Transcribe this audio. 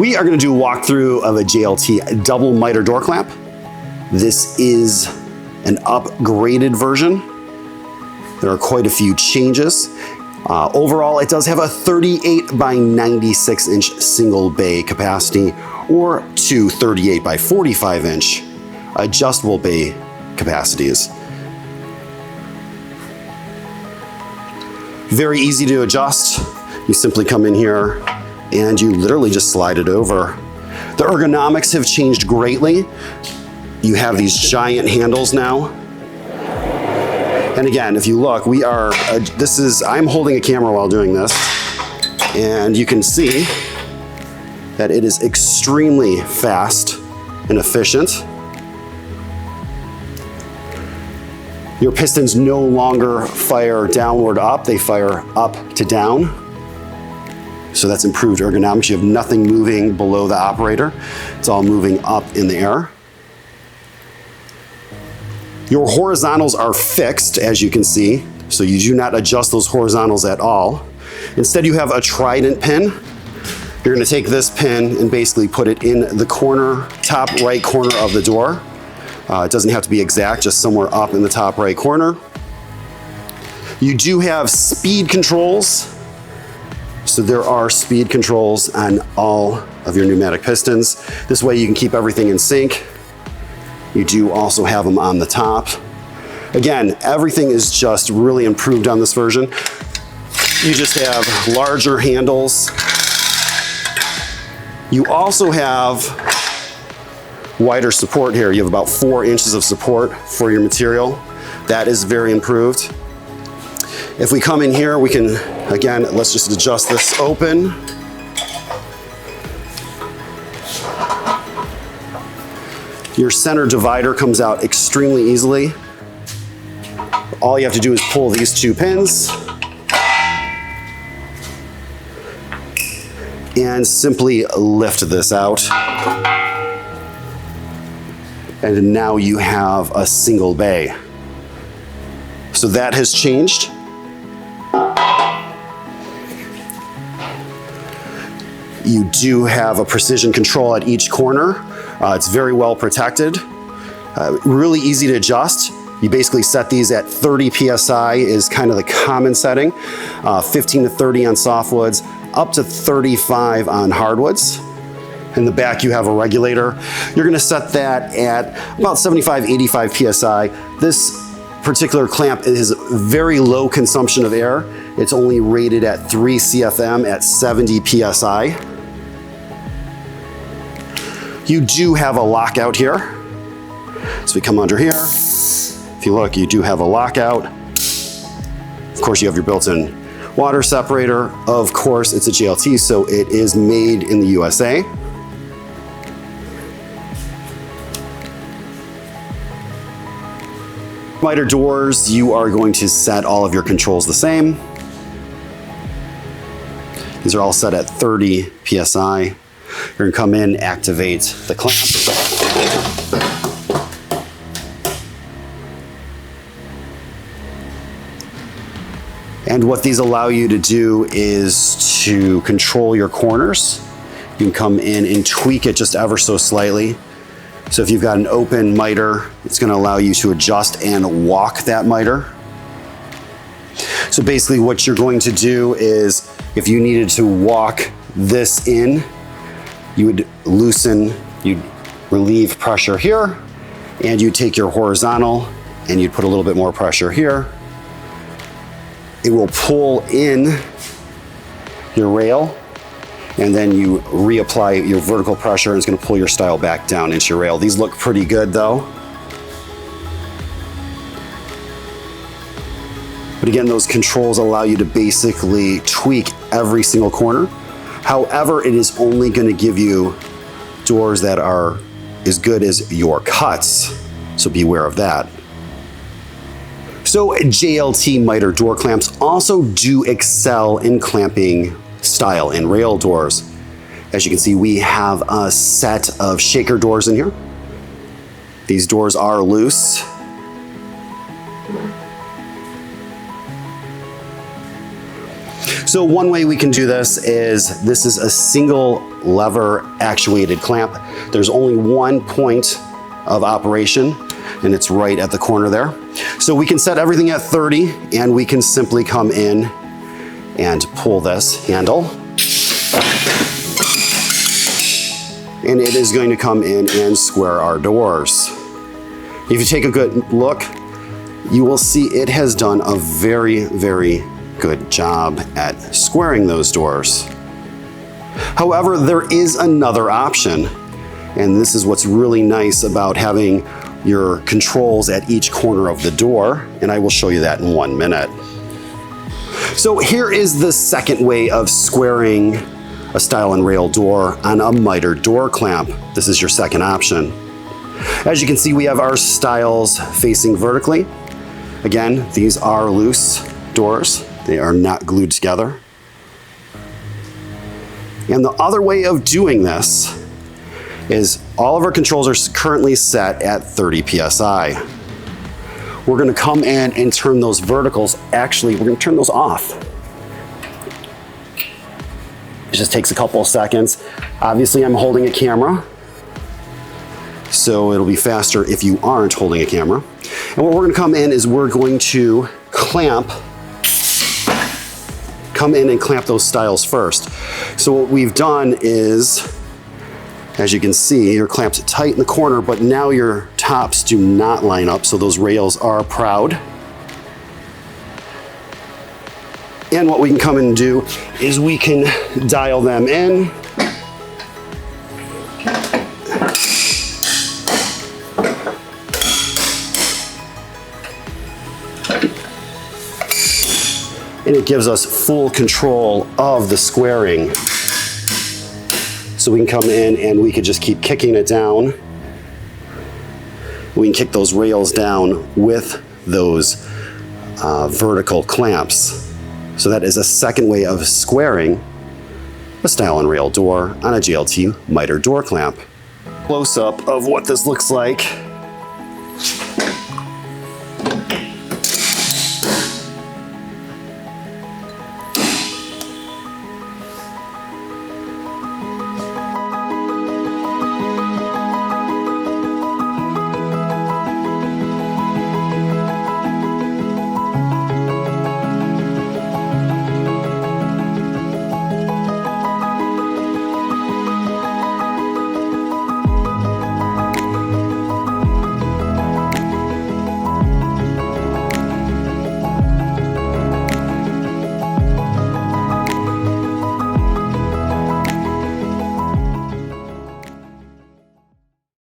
We are going to do a walkthrough of a JLT double miter door clamp. This is an upgraded version. There are quite a few changes. Overall, it does have a 38 by 96 inch single bay capacity or two 38 by 45 inch adjustable bay capacities. Very easy to adjust. You simply come in here and you literally just slide it over. The ergonomics have changed greatly. You have these giant handles now. And again, if you look, I'm holding a camera while doing this, and you can see that it is extremely fast and efficient. Your pistons no longer fire downward up, they fire up to down. So that's improved ergonomics. You have nothing moving below the operator. It's all moving up in the air. Your horizontals are fixed, as you can see, so you do not adjust those horizontals at all. Instead, you have a trident pin. You're gonna take this pin and basically put it in the corner, top right corner of the door. It doesn't have to be exact, just somewhere up in the top right corner. You do have speed controls. So there are speed controls on all of your pneumatic pistons. This way you can keep everything in sync. You do also have them on the top. Again, everything is just really improved on this version. You just have larger handles. You also have wider support here. You have about 4 inches of support for your material. That is very improved. If we come in here, we can, again, let's just adjust this open. Your center divider comes out extremely easily. All you have to do is pull these 2 pins and simply lift this out. And now you have a single bay. So that has changed. You do have a precision control at each corner. It's very well protected. Really easy to adjust. You basically set these at 30 PSI is kind of the common setting. 15 to 30 on softwoods, up to 35 on hardwoods. In the back you have a regulator. You're gonna set that at about 75, 85 PSI. This particular clamp is very low consumption of air. It's only rated at 3 CFM at 70 PSI. You do have a lockout here. So we come under here. If you look, you do have a lockout. Of course, you have your built-in water separator. Of course, it's a JLT, so it is made in the USA. Miter doors, you are going to set all of your controls the same. These are all set at 30 PSI. You're gonna come in, activate the clamp. And what these allow you to do is to control your corners. You can come in and tweak it just ever so slightly. So if you've got an open miter, it's gonna allow you to adjust and walk that miter. So basically what you're going to do is, if you needed to walk this in, you would loosen, you'd relieve pressure here, and you'd take your horizontal and you'd put a little bit more pressure here. It will pull in your rail, and then you reapply your vertical pressure, and it's gonna pull your style back down into your rail. These look pretty good though. But again, those controls allow you to basically tweak every single corner. However, it is only going to give you doors that are as good as your cuts, so be aware of that. So JLT miter door clamps also do excel in clamping style in rail doors. As you can see, we have a set of shaker doors in here. These doors are loose. So one way we can do this is a single lever actuated clamp. There's only one point of operation, and it's right at the corner there. So we can set everything at 30, and we can simply come in and pull this handle. And it is going to come in and square our doors. If you take a good look, you will see it has done a very, very good job at squaring those doors. However, there is another option, and this is what's really nice about having your controls at each corner of the door, and I will show you that in 1 minute. So here is the second way of squaring a stile and rail door on a miter door clamp. This is your second option. As you can see, we have our stiles facing vertically. Again, these are loose doors. They are not glued together. And the other way of doing this is all of our controls are currently set at 30 PSI. We're gonna come in and turn those verticals. Actually, we're gonna turn those off. It just takes a couple of seconds. Obviously, I'm holding a camera, so it'll be faster if you aren't holding a camera. And what we're gonna come in is we're going to come in and clamp those stiles first. So what we've done is, as you can see, you're clamped tight in the corner, but now your tops do not line up, so those rails are proud. And what we can come in and do is we can dial them in. And it gives us full control of the squaring. So we can come in and we could just keep kicking it down. We can kick those rails down with those vertical clamps. So that is a second way of squaring a stile and rail door on a JLT miter door clamp. Close up of what this looks like.